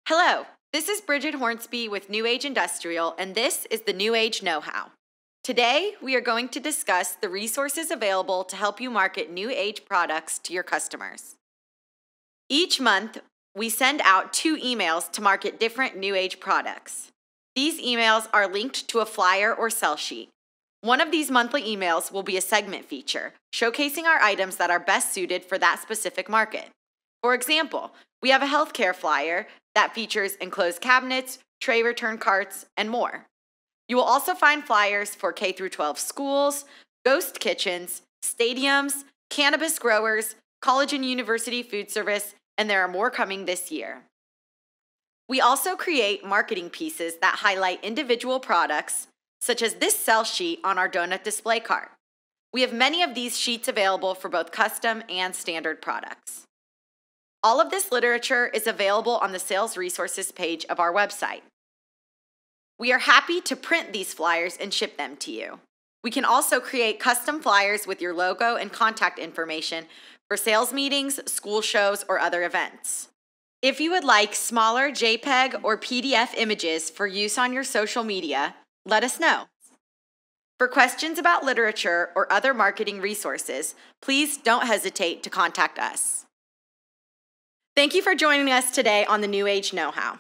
Hello, this is Bridget Hornsby with New Age Industrial, and this is the New Age Know-How. Today, we are going to discuss the resources available to help you market New Age products to your customers. Each month, we send out 2 emails to market different New Age products. These emails are linked to a flyer or sell sheet. One of these monthly emails will be a segment feature, showcasing our items that are best suited for that specific market. For example, we have a healthcare flyer that features enclosed cabinets, tray return carts, and more. You will also find flyers for K-12 schools, ghost kitchens, stadiums, cannabis growers, college and university food service, and there are more coming this year. We also create marketing pieces that highlight individual products, such as this sell sheet on our donut display cart. We have many of these sheets available for both custom and standard products. All of this literature is available on the sales resources page of our website. We are happy to print these flyers and ship them to you. We can also create custom flyers with your logo and contact information for sales meetings, school shows, or other events. If you would like smaller JPEG or PDF images for use on your social media, let us know. For questions about literature or other marketing resources, please don't hesitate to contact us. Thank you for joining us today on the New Age Know-How.